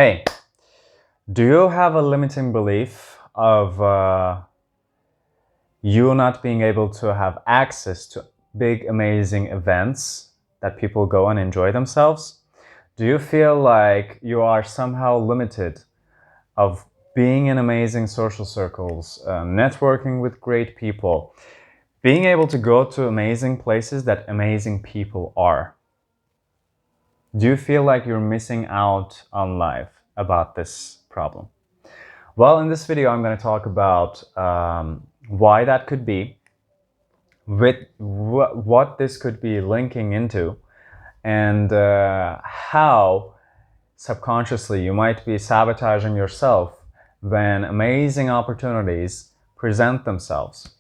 Hey, do you have a limiting belief of you not being able to have access to big, amazing events that people go and enjoy themselves? Do you feel like you are somehow limited of being in amazing social circles, networking with great people, being able to go to amazing places that amazing people are? Do you feel like you're missing out on life about this problem? Well, in this video, I'm going to talk about why that could be, with what this could be linking into, and how subconsciously you might be sabotaging yourself when amazing opportunities present themselves.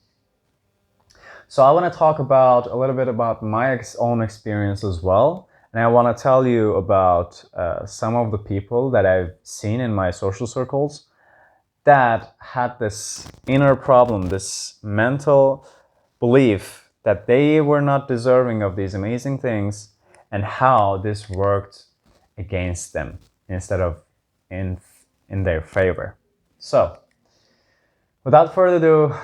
So I want to talk about a little bit about my own experience as well. And I want to tell you about some of the people that I've seen in my social circles that had this inner problem, this mental belief that they were not deserving of these amazing things, and how this worked against them instead of in their favor. So, without further ado,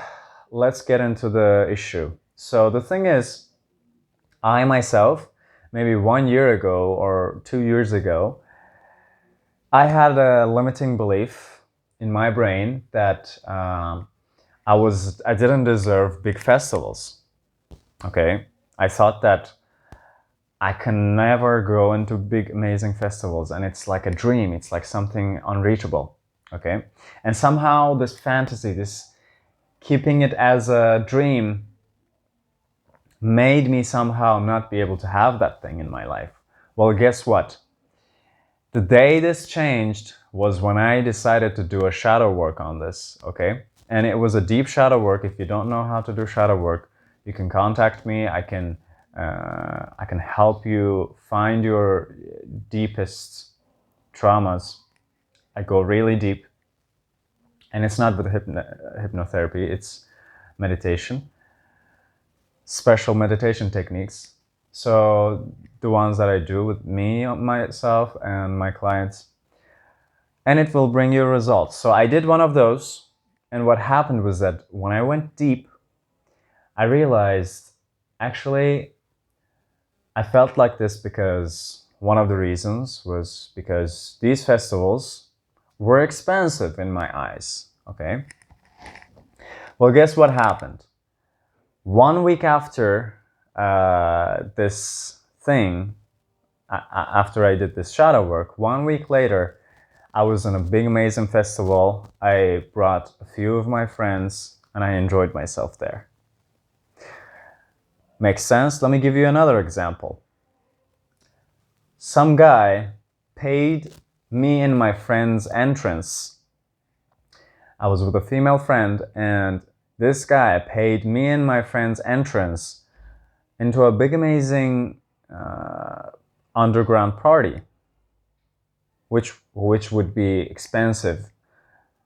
let's get into the issue. So the thing is, I myself, maybe 1 year ago or 2 years ago, I had a limiting belief in my brain that I didn't deserve big festivals. Okay, I thought that I can never go into big amazing festivals, and it's like a dream. It's like something unreachable. Okay, and somehow this fantasy, this keeping it as a dream, made me somehow not be able to have that thing in my life. Well, guess what? The day this changed was when I decided to do a shadow work on this, okay? And it was a deep shadow work. If you don't know how to do shadow work, you can contact me. I can help you find your deepest traumas. I go really deep. And it's not with hypnotherapy, it's meditation. Special meditation techniques. So the ones that I do with me, myself, and my clients, and it will bring you results. So I did one of those, and what happened was that when I went deep, I realized actually I felt like this because one of the reasons was because these festivals were expensive in my eyes. Okay. Well, guess what happened? 1 week after this thing, after I did this shadow work, 1 week later, I was in a big amazing festival. I brought a few of my friends and I enjoyed myself there. Makes sense? Let me give you another example. Some guy paid me and my friend's entrance. I was with a female friend, and this guy paid me and my friend's entrance into a big amazing underground party, which would be expensive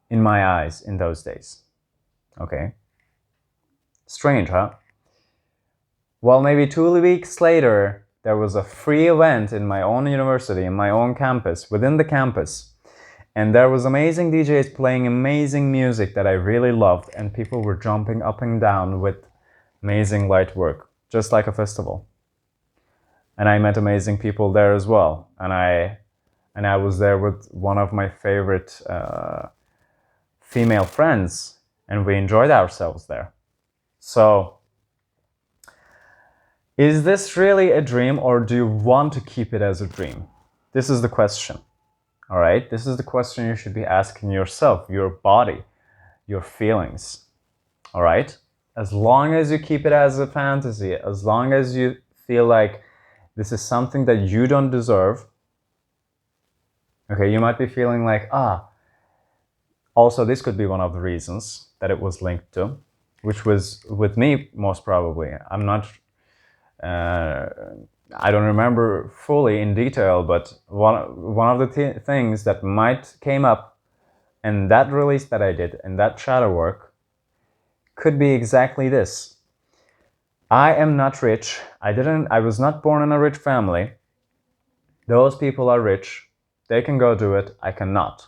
in my eyes in those days. Okay. Strange, huh? Well, maybe 2 weeks later, there was a free event in my own university, in my own campus, within the campus. And there was amazing DJs playing amazing music that I really loved, and people were jumping up and down with amazing light work, just like a festival. And I met amazing people there as well. And I was there with one of my favorite female friends, and we enjoyed ourselves there. So, is this really a dream, or do you want to keep it as a dream? This is the question. All right? This is the question you should be asking yourself, your body, your feelings. All right? As long as you keep it as a fantasy, as long as you feel like this is something that you don't deserve, okay, you might be feeling like, also this could be one of the reasons that it was linked to, which was with me most probably. I'm not I don't remember fully in detail, but one of the things that might came up in that release that I did, in that shadow work, could be exactly this. I am not rich. I was not born in a rich family. Those people are rich. They can go do it, I cannot.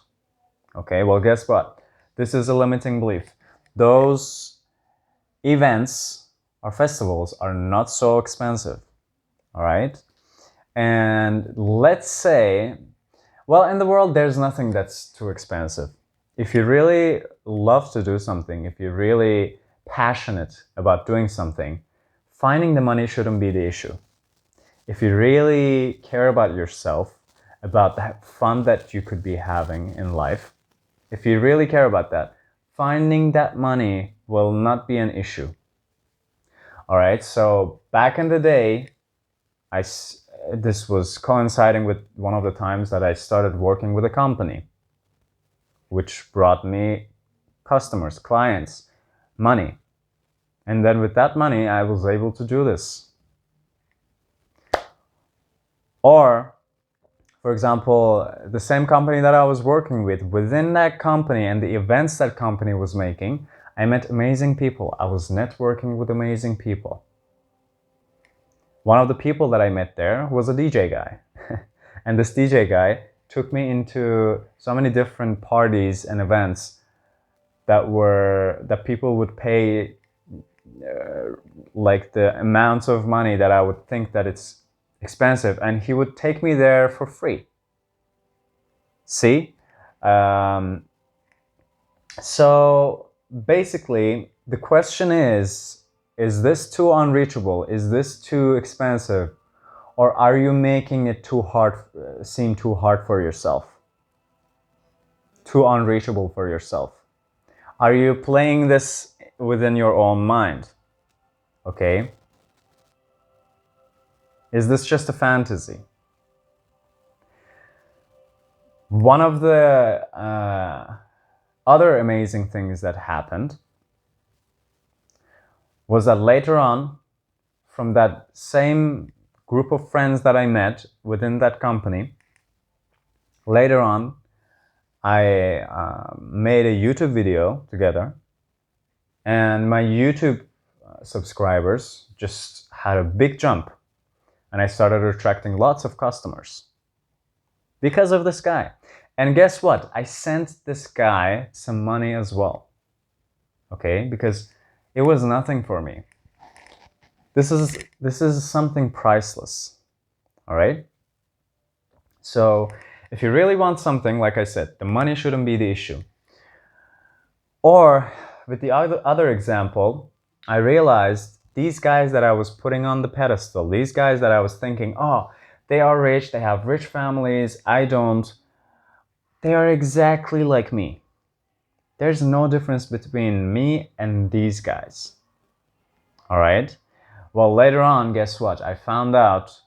Okay, well, guess what? This is a limiting belief. Those events or festivals are not so expensive, all right? And let's say, well, in the world, there's nothing that's too expensive. If you really love to do something, if you're really passionate about doing something, finding the money shouldn't be the issue. If you really care about yourself, about the fun that you could be having in life, if you really care about that, finding that money will not be an issue. All right, so back in the day, this was coinciding with one of the times that I started working with a company, which brought me customers, clients, money. And then with that money, I was able to do this. Or, for example, the same company that I was working with, within that company and the events that company was making, I met amazing people. I was networking with amazing people. One of the people that I met there was a DJ guy. And this DJ guy took me into so many different parties and events that people would pay like the amounts of money that I would think that it's expensive, and he would take me there for free. See? So basically, the question is this too unreachable? Is this too expensive? Or are you making it too hard, seem too hard for yourself? Too unreachable for yourself? Are you playing this within your own mind? Okay? Is this just a fantasy? One of the other amazing things that happened was that later on, from that same group of friends that I met within that company, later on, I made a YouTube video together, and my YouTube subscribers just had a big jump, and I started attracting lots of customers because of this guy. And guess what? I sent this guy some money as well. Okay? Because it was nothing for me. This is something priceless. All right? So, if you really want something, like I said, the money shouldn't be the issue. Or, with the other example, I realized these guys that I was putting on the pedestal, these guys that I was thinking, oh, they are rich, they have rich families, I don't. They are exactly like me. There's no difference between me and these guys. All right? Well, later on, guess what? I found out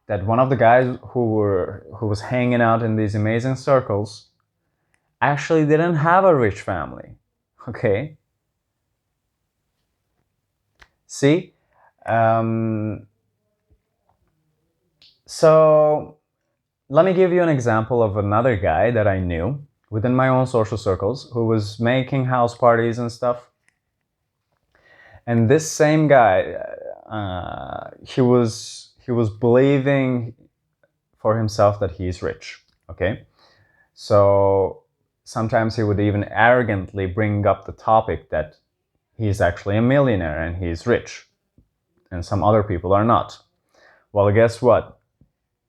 that one of the guys who was hanging out in these amazing circles actually didn't have a rich family. Okay? See? So let me give you an example of another guy that I knew within my own social circles who was making house parties and stuff. And this same guy, he was believing for himself that he's rich. Okay, so sometimes he would even arrogantly bring up the topic that he's actually a millionaire and he's rich, and some other people are not. Well, guess what?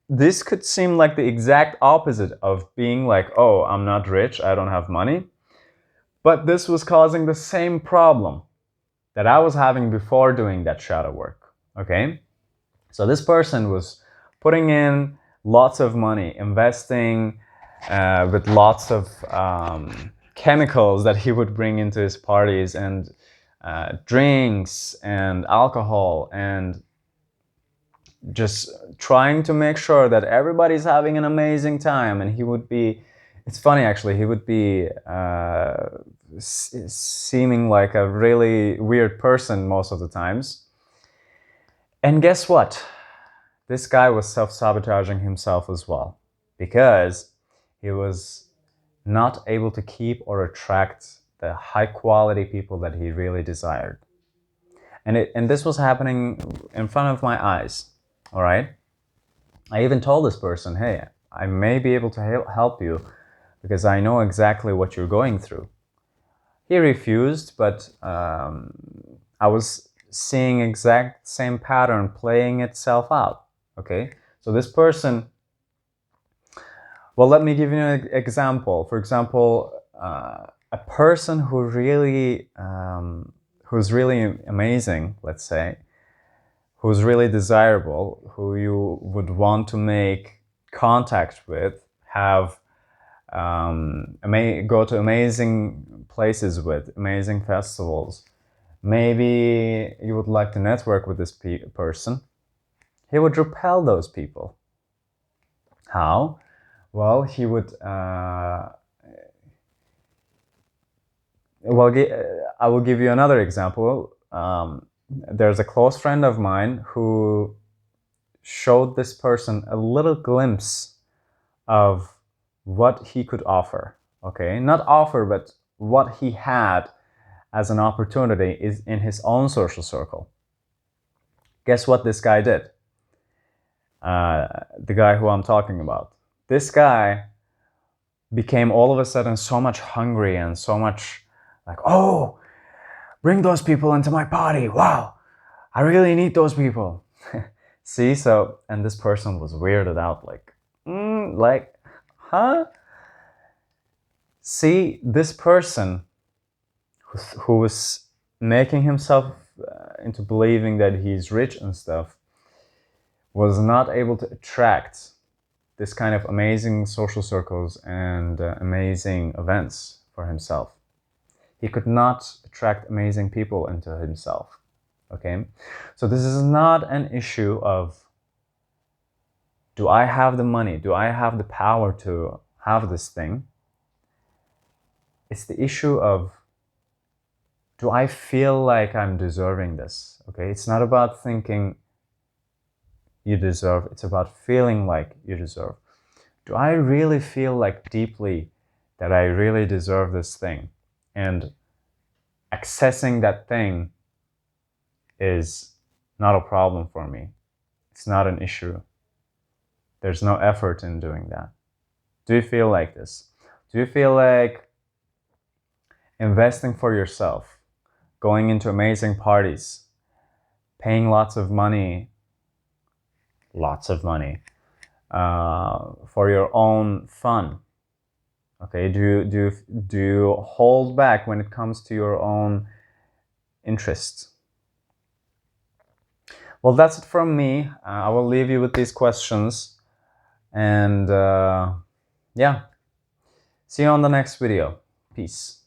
This could seem like the exact opposite of being like, oh, I'm not rich, I don't have money. But this was causing the same problem that I was having before doing that shadow work. Okay? So this person was putting in lots of money, investing with lots of chemicals that he would bring into his parties, and drinks and alcohol, and just trying to make sure that everybody's having an amazing time. And he would be, it's funny actually, he would be seeming like a really weird person most of the times. And guess what? This guy was self-sabotaging himself as well, because he was not able to keep or attract the high quality people that he really desired. And this was happening in front of my eyes. All right. I even told this person, hey, I may be able to help you because I know exactly what you're going through. He refused, but I was seeing exact same pattern playing itself out. Okay, so this person, well, let me give you an example. For example, a person who's really amazing, let's say, who's really desirable, who you would want to make contact with, have go to amazing places with, amazing festivals. Maybe you would like to network with this person. He would repel those people. How? Well, he would. I will give you another example. There's a close friend of mine who showed this person a little glimpse of what he could offer. Okay, not offer, but what he had as an opportunity is in his own social circle. Guess what this guy did? The guy who I'm talking about. This guy became all of a sudden so much hungry and so much like, oh, bring those people into my party. Wow, I really need those people. See, so, and this person was weirded out, like, huh? See, this person who was making himself into believing that he's rich and stuff was not able to attract this kind of amazing social circles and amazing events for himself. He could not attract amazing people into himself. Okay, so this is not an issue of, do I have the money? Do I have the power to have this thing? It's the issue of, do I feel like I'm deserving this? Okay, it's not about thinking you deserve, it's about feeling like you deserve. Do I really feel like deeply that I really deserve this thing? And accessing that thing is not a problem for me. It's not an issue. There's no effort in doing that. Do you feel like this? Do you feel like investing for yourself, going into amazing parties, paying lots of money for your own fun? Okay, do you hold back when it comes to your own interests? Well, that's it from me. I will leave you with these questions, and yeah, see you on the next video. Peace.